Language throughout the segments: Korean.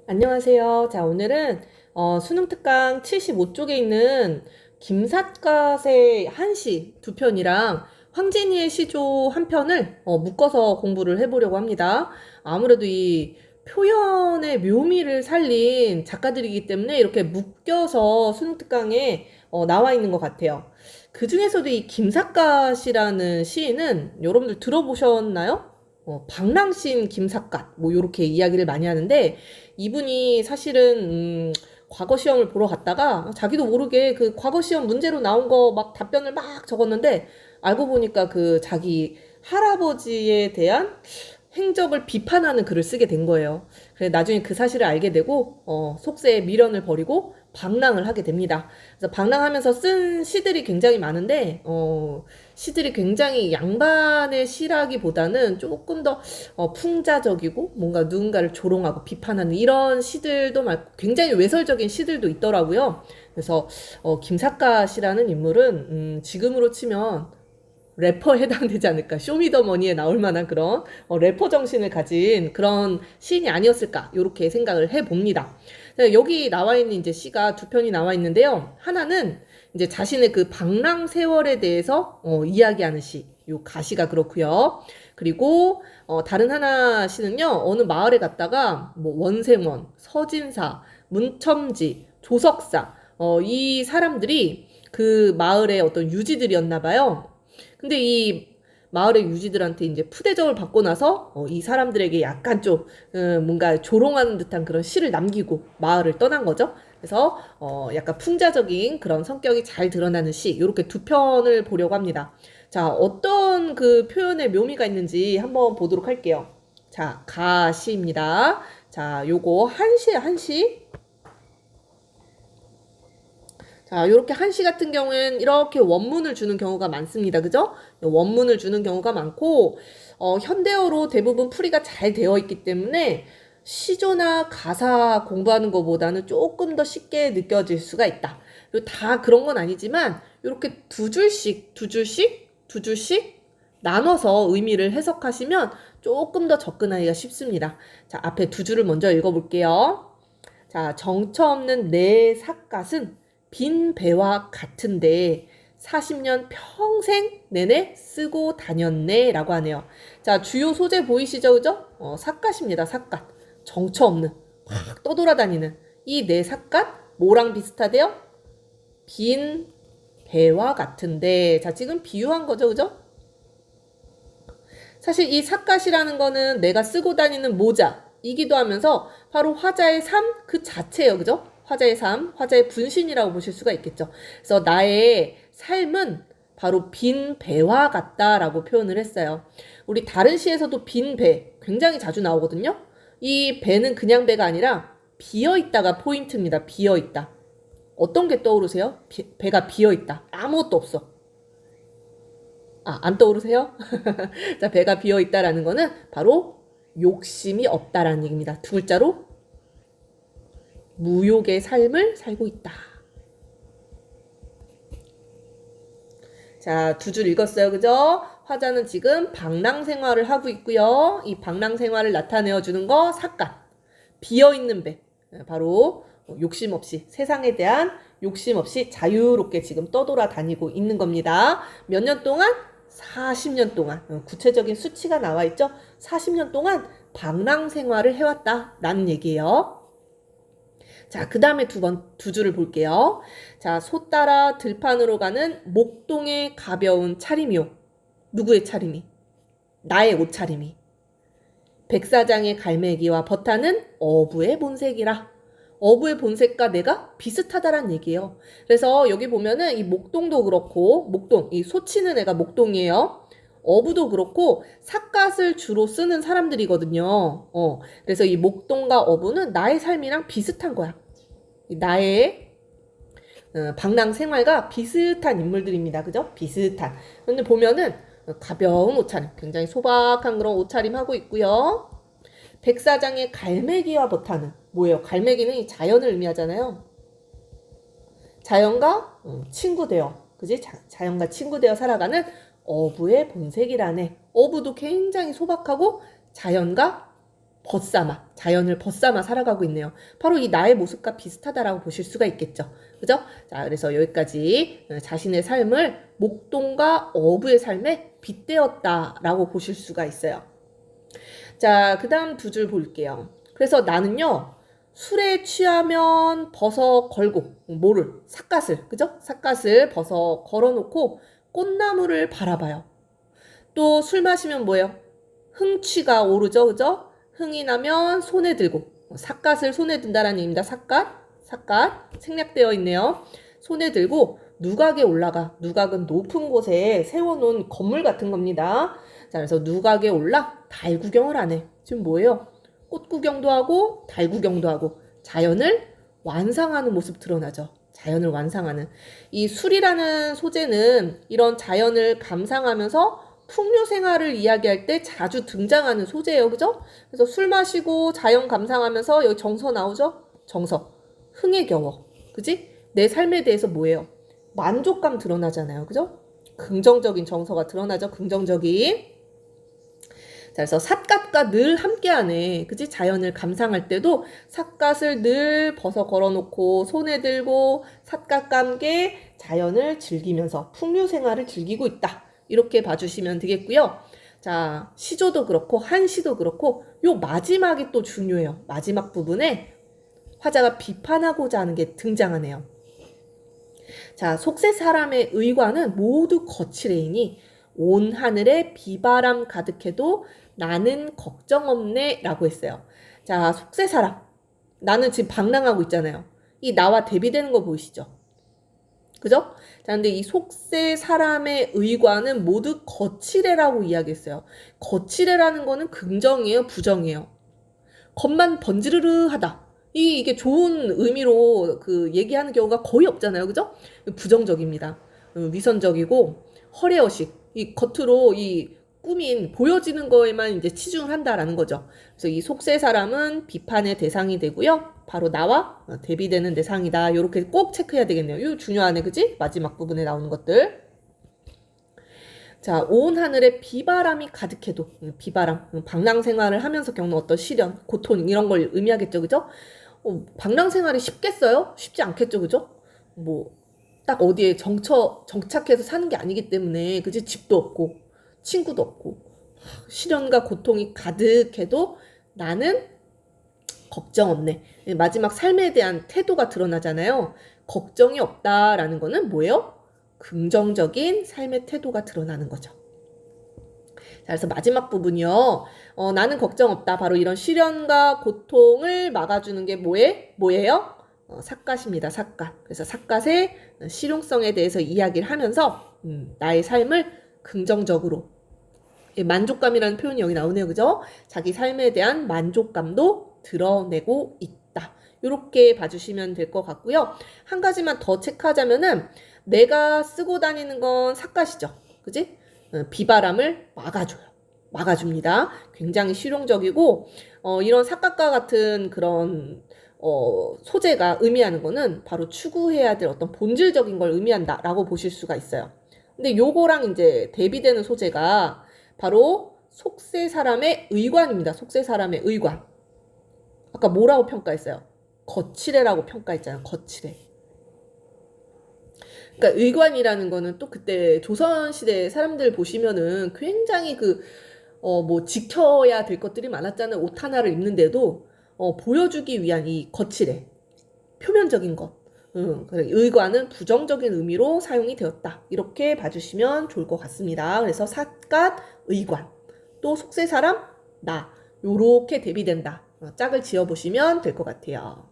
안녕하세요. 자, 오늘은 수능 특강 75쪽에 있는 김삿갓의 한시 두 편이랑 황진이의 시조 한 편을 묶어서 공부를 해보려고 합니다. 아무래도 이 표현의 묘미를 살린 작가들이기 때문에 이렇게 묶여서 수능 특강에 나와 있는 것 같아요. 그 중에서도 이 김삿갓이라는 시인은 여러분들 들어보셨나요? 방랑신 김삿갓 뭐 요렇게 이야기를 많이 하는데 이분이 사실은 과거 시험을 보러 갔다가 자기도 모르게 그 과거 시험 문제로 나온 거 막 답변을 막 적었는데 알고 보니까 그 자기 할아버지에 대한 행적을 비판하는 글을 쓰게 된 거예요. 그래 나중에 그 사실을 알게 되고 속세에 미련을 버리고 방랑을 하게 됩니다. 그래서 방랑하면서 쓴 시들이 굉장히 많은데 시들이 굉장히 양반의 시라기보다는 조금 더 풍자적이고 뭔가 누군가를 조롱하고 비판하는 이런 시들도 많고 굉장히 외설적인 시들도 있더라고요. 그래서 김삿갓이라는 인물은 지금으로 치면 래퍼에 해당되지 않을까. 쇼미더머니에 나올 만한 그런 래퍼 정신을 가진 그런 시인이 아니었을까. 이렇게 생각을 해봅니다. 여기 나와 있는 이제 시가 두 편이 나와 있는데요. 하나는 이제 자신의 그 방랑 세월에 대해서 이야기하는 시. 요 가시가 그렇고요. 그리고 다른 하나 시는요. 어느 마을에 갔다가 뭐 원생원, 서진사, 문첨지, 조석사 이 사람들이 그 마을의 어떤 유지들이었나 봐요. 근데 이 마을의 유지들한테 이제 푸대접을 받고 나서 이 사람들에게 약간 좀 뭔가 조롱하는 듯한 그런 시를 남기고 마을을 떠난 거죠. 그래서 약간 풍자적인 그런 성격이 잘 드러나는 시 이렇게 두 편을 보려고 합니다. 자, 어떤 그 표현의 묘미가 있는지 한번 보도록 할게요. 자, 가시입니다. 자, 요거 한시에 한시. 자, 요렇게 한시 같은 경우엔 이렇게 원문을 주는 경우가 많습니다. 그죠? 원문을 주는 경우가 많고, 현대어로 대부분 풀이가 잘 되어 있기 때문에 시조나 가사 공부하는 것보다는 조금 더 쉽게 느껴질 수가 있다. 그리고 다 그런 건 아니지만, 이렇게 두 줄씩 나눠서 의미를 해석하시면 조금 더 접근하기가 쉽습니다. 자, 앞에 두 줄을 먼저 읽어볼게요. 자, 정처 없는 내 삿갓은 빈 배와 같은데 40년 평생 내내 쓰고 다녔네 라고 하네요. 자, 주요 소재 보이시죠? 그죠? 삿갓입니다. 삿갓. 정처 없는 확 떠돌아다니는 이 내 삿갓 뭐랑 비슷하대요? 빈 배와 같은데 자, 지금 비유한 거죠. 그죠? 사실 이 삿갓이라는 거는 내가 쓰고 다니는 모자이기도 하면서 바로 화자의 삶 그 자체예요. 그죠? 화자의 삶, 화자의 분신이라고 보실 수가 있겠죠. 그래서 나의 삶은 바로 빈 배와 같다라고 표현을 했어요. 우리 다른 시에서도 빈 배 굉장히 자주 나오거든요. 이 배는 그냥 배가 아니라 비어있다가 포인트입니다. 비어있다. 어떤 게 떠오르세요? 배가 비어있다. 아무것도 없어. 아, 안 떠오르세요? 자, 배가 비어 있다라는 거는 바로 욕심이 없다라는 얘기입니다. 두 글자로 무욕의 삶을 살고 있다. 자, 두 줄 읽었어요. 그죠? 화자는 지금 방랑 생활을 하고 있고요. 이 방랑 생활을 나타내어 주는 거 삿갓. 비어 있는 배. 바로 욕심 없이 세상에 대한 욕심 없이 자유롭게 지금 떠돌아다니고 있는 겁니다. 몇 년 동안? 40년 동안 구체적인 수치가 나와 있죠. 40년 동안 방랑 생활을 해왔다라는 얘기예요. 자, 그 다음에 두 줄을 볼게요. 자, 소 따라 들판으로 가는 목동의 가벼운 차림이요. 누구의 차림이? 나의 옷차림이. 백사장의 갈매기와 버타는 어부의 본색이라. 어부의 본색과 내가 비슷하다란 얘기예요. 그래서 여기 보면은 이 목동도 그렇고, 목동, 이 소치는 애가 목동이에요. 어부도 그렇고, 삿갓을 주로 쓰는 사람들이거든요. 그래서 이 목동과 어부는 나의 삶이랑 비슷한 거야. 나의 방랑 생활과 비슷한 인물들입니다. 그죠? 비슷한. 근데 보면은 가벼운 옷차림, 굉장히 소박한 그런 옷차림 하고 있고요. 백사장의 갈매기와 버타는 뭐예요? 갈매기는 이 자연을 의미하잖아요. 자연과 친구 되어, 그지? 자연과 친구 되어 살아가는 어부의 본색이라네. 어부도 굉장히 소박하고 자연과 벗삼아 자연을 벗삼아 살아가고 있네요. 바로 이 나의 모습과 비슷하다라고 보실 수가 있겠죠. 그죠? 자, 그래서 여기까지 자신의 삶을 목동과 어부의 삶에 빗대었다라고 보실 수가 있어요. 자, 그 다음 두 줄 볼게요. 그래서 나는요, 술에 취하면 벗어 걸고, 뭐를? 삿갓을, 그죠? 삿갓을 벗어 걸어놓고 꽃나무를 바라봐요. 또 술 마시면 뭐예요? 흥취가 오르죠, 그죠? 흥이 나면 손에 들고, 삿갓을 손에 든다라는 얘기입니다. 삿갓, 생략되어 있네요. 손에 들고 누각에 올라가. 누각은 높은 곳에 세워놓은 건물 같은 겁니다. 자, 그래서 누각에 올라 달 구경을 하네. 지금 뭐예요? 꽃 구경도 하고 달 구경도 하고 자연을 완상하는 모습 드러나죠. 자연을 완상하는. 이 술이라는 소재는 이런 자연을 감상하면서 풍류 생활을 이야기할 때 자주 등장하는 소재예요. 그죠? 그래서 술 마시고 자연 감상하면서 여기 정서 나오죠? 정서. 흥에 겨워. 그지? 내 삶에 대해서 뭐예요? 만족감 드러나잖아요. 그죠? 긍정적인 정서가 드러나죠. 긍정적인. 자, 그래서 삿갓과 늘 함께하네. 그지? 자연을 감상할 때도 삿갓을 늘 벗어 걸어놓고 손에 들고 삿갓과 함께 자연을 즐기면서 풍류 생활을 즐기고 있다. 이렇게 봐주시면 되겠고요. 자, 시조도 그렇고 한시도 그렇고 요 마지막이 또 중요해요. 마지막 부분에 화자가 비판하고자 하는 게 등장하네요. 자, 속세 사람의 의관은 모두 거칠애이니 온 하늘에 비바람 가득해도 나는 걱정 없네 라고 했어요. 자, 속세 사람. 나는 지금 방랑하고 있잖아요. 이 나와 대비되는 거 보이시죠? 그죠? 자, 근데 이 속세 사람의 의관은 모두 거칠애라고 이야기했어요. 거칠애라는 거는 긍정이에요, 부정이에요? 겉만 번지르르하다. 이게 좋은 의미로 그 얘기하는 경우가 거의 없잖아요. 그죠? 부정적입니다. 위선적이고 허례허식. 이 겉으로 이 꾸민 보여지는 거에만 이제 치중을 한다라는 거죠. 그래서 이 속세 사람은 비판의 대상이 되고요. 바로 나와 대비되는 대상이다. 이렇게 꼭 체크해야 되겠네요. 이거 중요하네. 그지? 마지막 부분에 나오는 것들. 자, 온 하늘에 비바람이 가득해도 비바람, 방랑 생활을 하면서 겪는 어떤 시련, 고통 이런 걸 의미하겠죠. 그죠? 방랑 생활이 쉽겠어요? 쉽지 않겠죠. 그죠? 뭐 딱 어디에 정착해서 사는 게 아니기 때문에 그지? 집도 없고 친구도 없고 시련과 고통이 가득해도 나는 걱정 없네. 마지막 삶에 대한 태도가 드러나잖아요. 걱정이 없다라는 거는 뭐예요? 긍정적인 삶의 태도가 드러나는 거죠. 자, 그래서 마지막 부분이요. 나는 걱정 없다. 바로 이런 시련과 고통을 막아주는 게 뭐예요? 삿갓입니다. 삿갓. 그래서 삿갓의 실용성에 대해서 이야기를 하면서 나의 삶을 긍정적으로 만족감이라는 표현이 여기 나오네요. 그죠? 자기 삶에 대한 만족감도 드러내고 있다. 이렇게 봐주시면 될 것 같고요. 한 가지만 더 체크하자면은 내가 쓰고 다니는 건 삿갓이죠. 그지? 비바람을 막아줍니다. 굉장히 실용적이고 이런 삿갓과 같은 그런 소재가 의미하는 거는 바로 추구해야 될 어떤 본질적인 걸 의미한다라고 보실 수가 있어요. 근데 요거랑 이제 대비되는 소재가 바로 속세 사람의 의관입니다. 속세 사람의 의관. 아까 뭐라고 평가했어요? 거칠애라고 평가했잖아요. 거칠애. 그러니까 의관이라는 거는 또 그때 조선시대 사람들 보시면은 굉장히 뭐 지켜야 될 것들이 많았잖아요. 옷 하나를 입는데도 보여주기 위한 이 거칠애. 표면적인 것. 의관은 부정적인 의미로 사용이 되었다. 이렇게 봐주시면 좋을 것 같습니다. 그래서 삿갓, 의관, 또 속세 사람, 나 요렇게 대비된다. 짝을 지어보시면 될 것 같아요.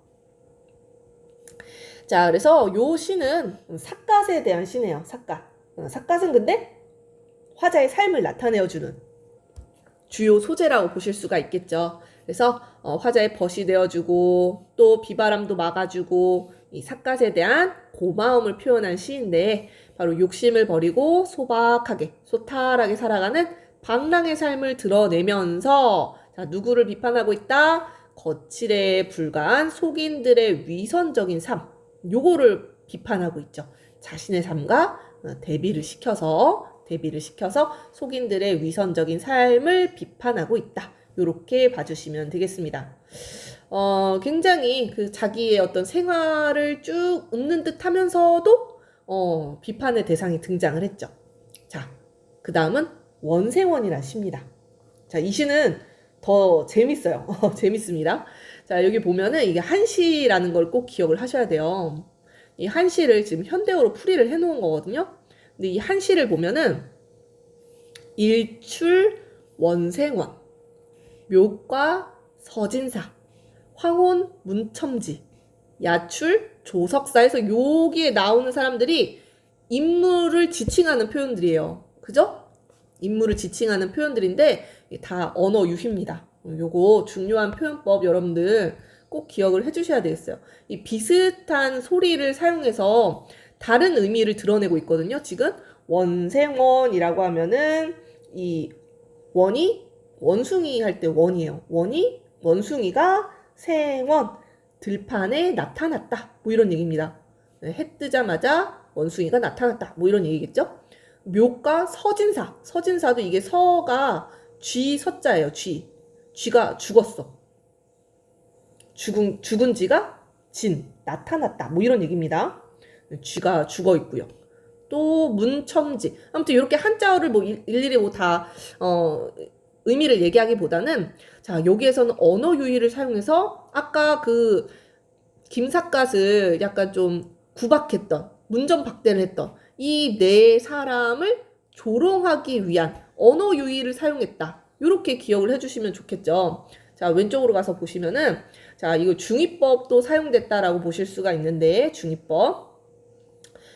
자, 그래서 요 시는 삿갓에 대한 시네요. 삿갓. 삿갓은 근데 화자의 삶을 나타내어주는 주요 소재라고 보실 수가 있겠죠. 그래서 화자의 벗이 되어주고 또 비바람도 막아주고 이 삿갓에 대한 고마움을 표현한 시인데 바로 욕심을 버리고 소박하게 소탈하게 살아가는 방랑의 삶을 드러내면서 자, 누구를 비판하고 있다? 거칠에 불과한 속인들의 위선적인 삶 요거를 비판하고 있죠. 자신의 삶과 대비를 시켜서 속인들의 위선적인 삶을 비판하고 있다. 요렇게 봐주시면 되겠습니다. 굉장히 그 자기의 어떤 생활을 쭉 읊는 듯 하면서도 비판의 대상이 등장을 했죠. 자, 그 다음은 원생원이라는 시입니다. 자, 이 시는 더 재밌어요. 재밌습니다. 자, 여기 보면은 이게 한시라는 걸 꼭 기억을 하셔야 돼요. 이 한시를 지금 현대어로 풀이를 해 놓은 거거든요. 근데 이 한시를 보면은 일출 원생원, 묘과 서진사, 황혼 문첨지, 야출 조석사에서 여기에 나오는 사람들이 인물을 지칭하는 표현들이에요. 그죠? 인물을 지칭하는 표현들인데 다 언어 유희입니다. 요거 중요한 표현법 여러분들 꼭 기억을 해주셔야 되겠어요. 이 비슷한 소리를 사용해서 다른 의미를 드러내고 있거든요. 지금 원생원이라고 하면은 이 원이 원숭이 할 때 원이에요. 원이 원숭이가 생원 들판에 나타났다. 뭐 이런 얘기입니다. 해 뜨자마자 원숭이가 나타났다. 뭐 이런 얘기겠죠? 묘가 서진사. 서진사도 이게 서가 쥐 서자예요. 쥐. 쥐가 죽었어. 죽은 쥐가 진. 나타났다. 뭐 이런 얘기입니다. 쥐가 죽어 있고요. 또 문첨지. 아무튼 이렇게 한자어를 뭐 일일이 뭐 다 의미를 얘기하기보다는 자, 여기에서는 언어 유희를 사용해서 아까 그 김삿갓을 약간 좀 구박했던 문전박대를 했던 이 네 사람을 조롱하기 위한 언어 유희를 사용했다. 이렇게 기억을 해주시면 좋겠죠. 자, 왼쪽으로 가서 보시면은 자, 이거 중의법도 사용됐다라고 보실 수가 있는데 중의법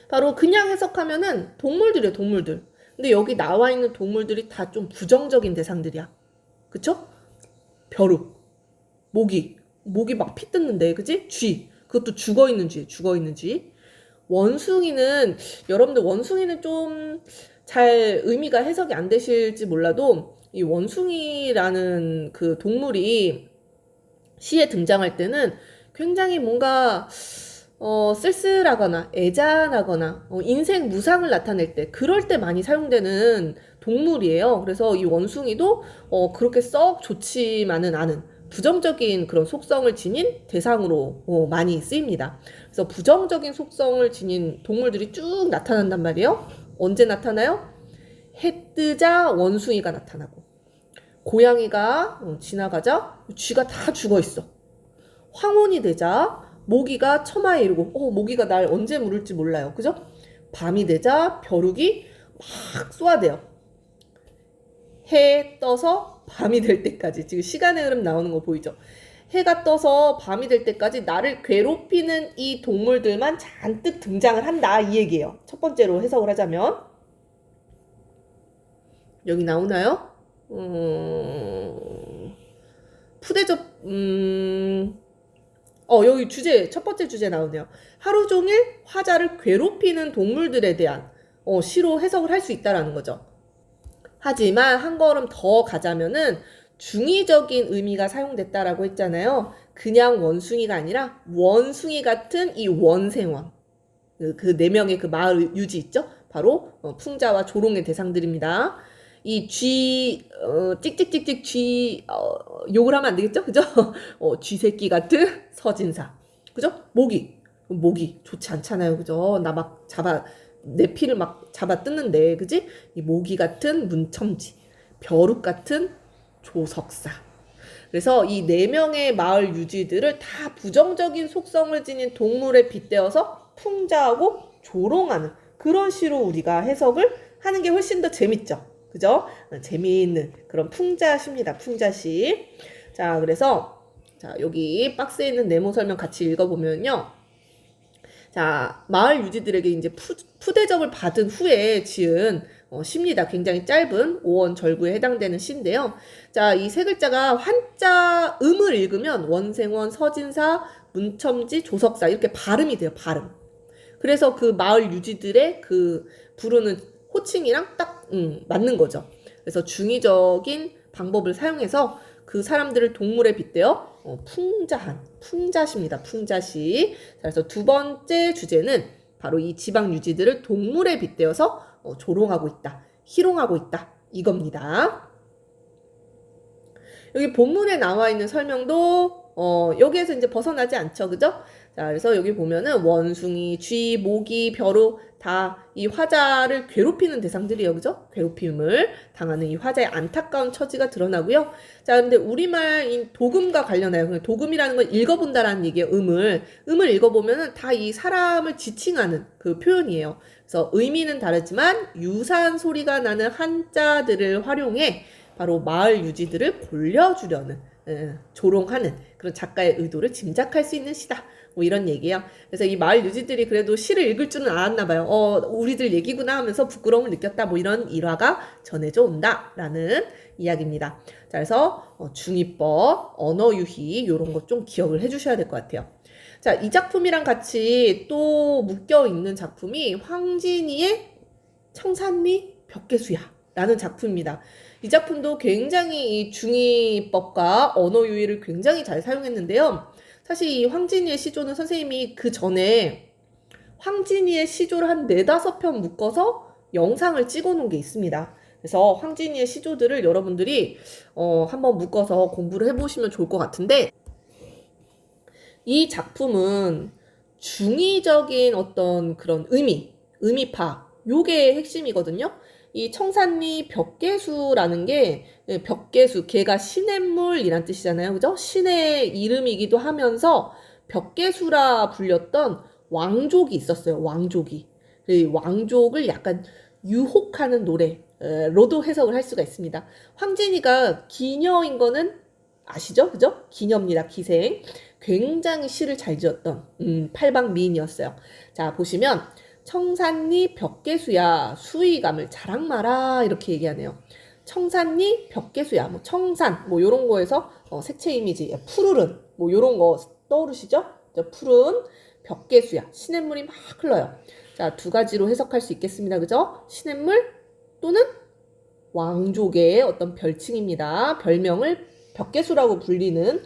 바로 그냥 해석하면은 동물들이에요. 동물들. 근데 여기 나와 있는 동물들이 다 좀 부정적인 대상들이야. 그쵸? 벼룩, 모기 막 피 뜯는데, 그치? 쥐, 그것도 죽어있는 쥐. 원숭이는, 여러분들 원숭이는 좀 잘 의미가 해석이 안 되실지 몰라도, 이 원숭이라는 그 동물이 시에 등장할 때는 굉장히 뭔가, 쓸쓸하거나 애잔하거나 인생 무상을 나타낼 때 그럴 때 많이 사용되는 동물이에요. 그래서 이 원숭이도 그렇게 썩 좋지만은 않은 부정적인 그런 속성을 지닌 대상으로 많이 쓰입니다. 그래서 부정적인 속성을 지닌 동물들이 쭉 나타난단 말이에요. 언제 나타나요? 해 뜨자 원숭이가 나타나고 고양이가 지나가자 쥐가 다 죽어 있어. 황혼이 되자 모기가 처마에 이르고 모기가 날 언제 물을지 몰라요. 그죠? 밤이 되자 벼룩이 막 쏘아대요. 해 떠서 밤이 될 때까지 지금 시간의 흐름 나오는 거 보이죠? 해가 떠서 밤이 될 때까지 나를 괴롭히는 이 동물들만 잔뜩 등장을 한다 이 얘기예요. 첫 번째로 해석을 하자면 여기 나오나요? 푸대접 여기 첫 번째 주제 나오네요. 하루 종일 화자를 괴롭히는 동물들에 대한 시로 해석을 할 수 있다라는 거죠. 하지만 한 걸음 더 가자면은 중의적인 의미가 사용됐다라고 했잖아요. 그냥 원숭이가 아니라 원숭이 같은 이 원생원. 그 네 명의 그 마을 유지 있죠? 바로 풍자와 조롱의 대상들입니다. 이 찍찍찍찍 욕을 하면 안 되겠죠? 그죠? 쥐새끼 같은 서진사. 그죠? 모기 좋지 않잖아요. 그죠? 나 막 내 피를 막 잡아 뜯는데, 그지? 이 모기 같은 문첨지, 벼룩 같은 조석사. 그래서 이 네 명의 마을 유지들을 다 부정적인 속성을 지닌 동물에 빗대어서 풍자하고 조롱하는 그런 시로 우리가 해석을 하는 게 훨씬 더 재밌죠. 그죠? 재미있는 그런 풍자시입니다. 풍자시. 자, 그래서 자, 여기 박스에 있는 네모 설명 같이 읽어보면요. 자, 마을 유지들에게 이제 푸대접을 받은 후에 지은 시입니다. 굉장히 짧은 5원 절구에 해당되는 시인데요. 자, 이 세 글자가 한자 음을 읽으면 원생원, 서진사, 문첨지, 조석사 이렇게 발음이 돼요. 발음. 그래서 그 마을 유지들의 그 부르는 호칭이랑 딱 맞는 거죠. 그래서 중의적인 방법을 사용해서 그 사람들을 동물에 빗대어 풍자시입니다. 풍자시. 그래서 두 번째 주제는 바로 이 지방 유지들을 동물에 빗대어서 조롱하고 있다, 희롱하고 있다 이겁니다. 여기 본문에 나와 있는 설명도 여기에서 이제 벗어나지 않죠. 그죠? 자, 그래서 여기 보면은 원숭이, 쥐, 모기, 벼룩 다 이 화자를 괴롭히는 대상들이에요. 그죠? 괴롭힘을 당하는 이 화자의 안타까운 처지가 드러나고요. 자, 근데 우리말 이 도금과 관련해요. 도금이라는 건 읽어본다라는 얘기예요. 음을 읽어보면은 다 이 사람을 지칭하는 그 표현이에요. 그래서 의미는 다르지만 유사한 소리가 나는 한자들을 활용해 바로 마을 유지들을 골려주려는 조롱하는 그런 작가의 의도를 짐작할 수 있는 시다. 뭐 이런 얘기예요. 그래서 이 마을 유지들이 그래도 시를 읽을 줄은 알았나 봐요. 우리들 얘기구나 하면서 부끄러움을 느꼈다. 뭐 이런 일화가 전해져 온다라는 이야기입니다. 자, 그래서 중의법, 언어유희 이런 것 좀 기억을 해주셔야 될 것 같아요. 자, 이 작품이랑 같이 또 묶여 있는 작품이 황진이의 청산리 벽계수야 라는 작품입니다. 이 작품도 굉장히 이 중의법과 언어유희를 굉장히 잘 사용했는데요. 사실 이 황진이의 시조는 선생님이 그 전에 황진이의 시조를 한 4-5편 묶어서 영상을 찍어 놓은 게 있습니다. 그래서 황진이의 시조들을 여러분들이 한번 묶어서 공부를 해보시면 좋을 것 같은데, 이 작품은 중의적인 어떤 그런 의미파, 요게 핵심이거든요. 이 청산리 벽계수라는 게, 벽계수, 걔가 시냇물이란 뜻이잖아요. 그죠? 신의 이름이기도 하면서 벽계수라 불렸던 왕족이 있었어요. 왕족이. 이 왕족을 약간 유혹하는 노래로도 해석을 할 수가 있습니다. 황진이가 기녀인 거는 아시죠? 그죠? 기녀입니다. 기생. 굉장히 시를 잘 지었던 팔방 미인이었어요. 자, 보시면 청산리 벽계수야 수의감을 자랑 마라 이렇게 얘기하네요. 청산리 벽계수야 뭐 청산 뭐 요런 거에서 색채 이미지 푸르른 뭐 요런 거 떠오르시죠? 푸른 벽계수야 시냇물이 막 흘러요. 자, 2가지로 해석할 수 있겠습니다. 그죠? 시냇물 또는 왕족의 어떤 별칭입니다. 별명을 벽계수라고 불리는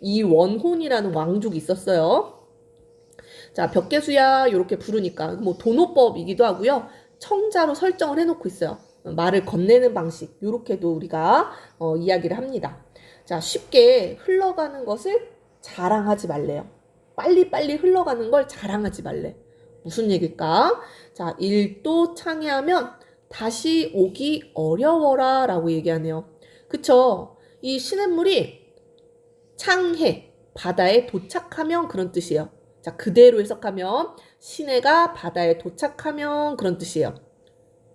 이원혼이라는 왕족이 있었어요. 자, 벽계수야 이렇게 부르니까 뭐 도노법이기도 하고요. 청자로 설정을 해놓고 있어요. 말을 건네는 방식 이렇게도 우리가 이야기를 합니다. 자, 쉽게 흘러가는 것을 자랑하지 말래요. 빨리빨리 흘러가는 걸 자랑하지 말래. 무슨 얘기일까? 자, 일도 창해하면 다시 오기 어려워라 라고 얘기하네요. 그쵸? 이 시냇물이 창해, 바다에 도착하면 그런 뜻이에요. 자, 그대로 해석하면 시내가 바다에 도착하면 그런 뜻이에요.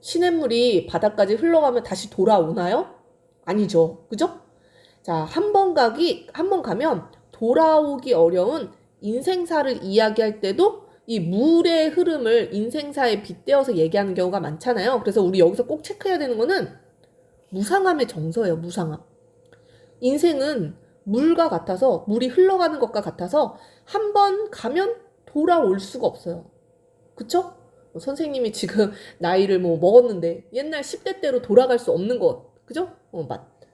시냇물이 바다까지 흘러가면 다시 돌아오나요? 아니죠. 그죠? 자, 한 번 가면 돌아오기 어려운 인생사를 이야기할 때도 이 물의 흐름을 인생사에 빗대어서 얘기하는 경우가 많잖아요. 그래서 우리 여기서 꼭 체크해야 되는 거는 무상함의 정서예요. 무상함. 인생은 물과 같아서 물이 흘러가는 것과 같아서 한 번 가면 돌아올 수가 없어요. 그쵸? 선생님이 지금 나이를 뭐 먹었는데 옛날 10대 때로 돌아갈 수 없는 것. 그죠?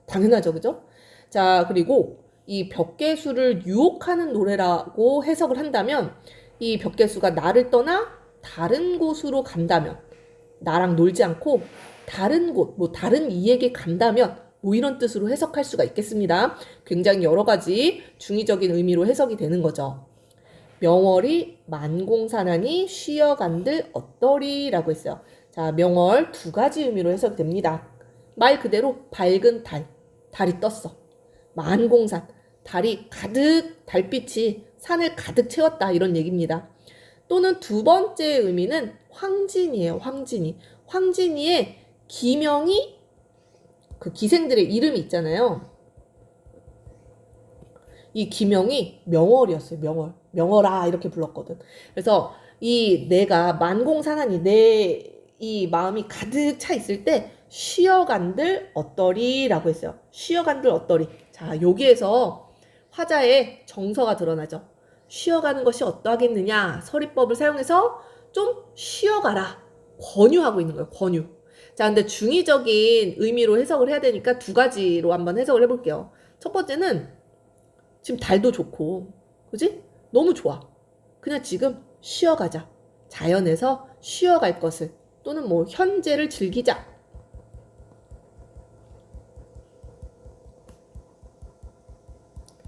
당연하죠. 그죠? 자, 그리고 이 벽계수를 유혹하는 노래라고 해석을 한다면 이 벽계수가 나를 떠나 다른 곳으로 간다면 나랑 놀지 않고 다른 곳, 뭐 다른 이에게 간다면 뭐 이런 뜻으로 해석할 수가 있겠습니다. 굉장히 여러 가지 중의적인 의미로 해석이 되는 거죠. 명월이 만공산하니 쉬어간들 어떠리라고 했어요. 자, 명월 2가지 의미로 해석이 됩니다. 말 그대로 밝은 달이 떴어. 만공산, 달이 가득, 달빛이 산을 가득 채웠다 이런 얘기입니다. 또는 2번째 의미는 황진이에요. 황진이의 기명이 그 기생들의 이름이 있잖아요. 이 기명이 명월이었어요. 명월아 이렇게 불렀거든. 그래서 이 내가 만공산하니 내 이 마음이 가득 차 있을 때 쉬어간들 어떠리라고 했어요. 쉬어간들 어떠리. 자, 여기에서 화자의 정서가 드러나죠. 쉬어가는 것이 어떠하겠느냐. 서리법을 사용해서 좀 쉬어가라. 권유하고 있는 거예요. 권유. 자, 근데 중의적인 의미로 해석을 해야 되니까 2가지로 한번 해석을 해볼게요. 첫 번째는 지금 달도 좋고, 그지? 너무 좋아. 그냥 지금 쉬어가자. 자연에서 쉬어갈 것을 또는 뭐 현재를 즐기자.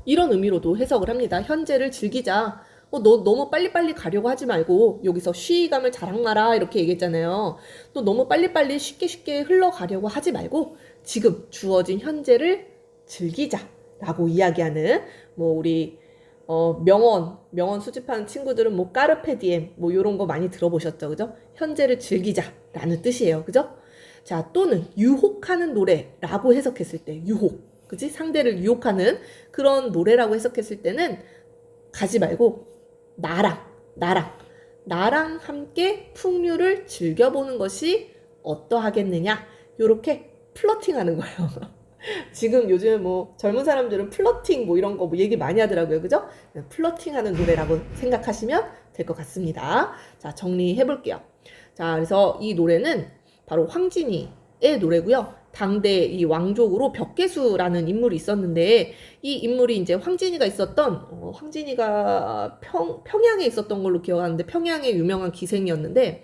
이런 의미로도 해석을 합니다. 현재를 즐기자. 너 너무 빨리빨리 가려고 하지 말고 여기서 쉬감을 자랑 마라 이렇게 얘기했잖아요. 또 너무 빨리빨리 쉽게 흘러가려고 하지 말고 지금 주어진 현재를 즐기자라고 이야기하는 뭐 우리 명언 수집하는 친구들은 뭐 까르페 디엠 뭐 이런 거 많이 들어보셨죠, 그죠? 현재를 즐기자라는 뜻이에요, 그죠? 자, 또는 유혹하는 노래라고 해석했을 때 유혹, 그지? 상대를 유혹하는 그런 노래라고 해석했을 때는 가지 말고 나랑 함께 풍류를 즐겨보는 것이 어떠하겠느냐? 요렇게 플러팅하는 거예요. 지금 요즘 뭐 젊은 사람들은 플러팅 뭐 이런 거 뭐 얘기 많이 하더라고요. 그죠? 플러팅하는 노래라고 생각하시면 될 것 같습니다. 자, 정리해 볼게요. 자, 그래서 이 노래는 바로 황진이의 노래고요. 당대 이 왕족으로 벽계수라는 인물이 있었는데 이 인물이 이제 황진이가 있었던 황진이가 평양에 있었던 걸로 기억하는데 평양의 유명한 기생이었는데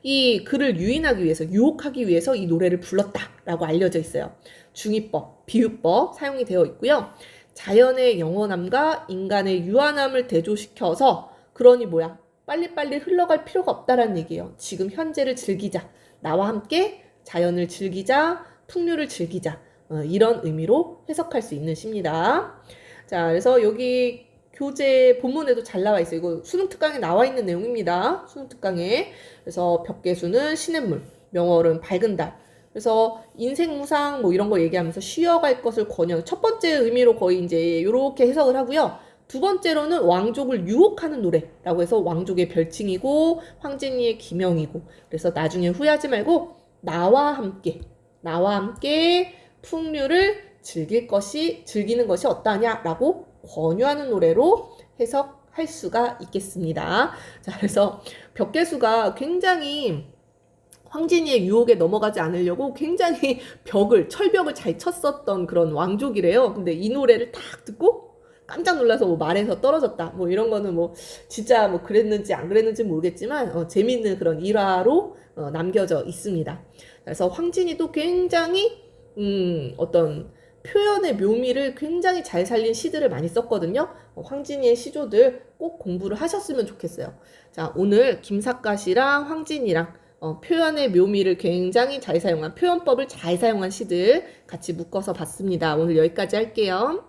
이 그를 유인하기 위해서 유혹하기 위해서 이 노래를 불렀다라고 알려져 있어요. 중이법, 비유법 사용이 되어 있고요. 자연의 영원함과 인간의 유한함을 대조시켜서 그러니 뭐야? 빨리빨리 흘러갈 필요가 없다라는 얘기예요. 지금 현재를 즐기자. 나와 함께 자연을 즐기자. 풍류를 즐기자. 이런 의미로 해석할 수 있는 시입니다. 자, 그래서 여기 교재 본문에도 잘 나와 있어요. 이거 수능 특강에 나와 있는 내용입니다. 수능 특강에. 그래서 벽계수는 시냇물, 명월은 밝은 달. 그래서 인생무상 뭐 이런 거 얘기하면서 쉬어갈 것을 권유. 첫 번째 의미로 거의 이제 이렇게 해석을 하고요. 두 번째로는 왕족을 유혹하는 노래라고 해서 왕족의 별칭이고 황진이의 기명이고 그래서 나중에 후회하지 말고 나와 함께 풍류를 즐기는 것이 어떠하냐라고 권유하는 노래로 해석할 수가 있겠습니다. 자, 그래서 벽계수가 굉장히 황진이의 유혹에 넘어가지 않으려고 굉장히 철벽을 잘 쳤었던 그런 왕족이래요. 근데 이 노래를 딱 듣고 깜짝 놀라서 뭐 말에서 떨어졌다. 뭐 이런 거는 뭐 진짜 뭐 그랬는지 안 그랬는지 모르겠지만 재밌는 그런 일화로 남겨져 있습니다. 그래서 황진이도 굉장히 어떤 표현의 묘미를 굉장히 잘 살린 시들을 많이 썼거든요. 황진이의 시조들 꼭 공부를 하셨으면 좋겠어요. 자, 오늘 김삿갓이랑 황진이랑 표현의 묘미를 굉장히 잘 사용한 표현법을 잘 사용한 시들 같이 묶어서 봤습니다. 오늘 여기까지 할게요.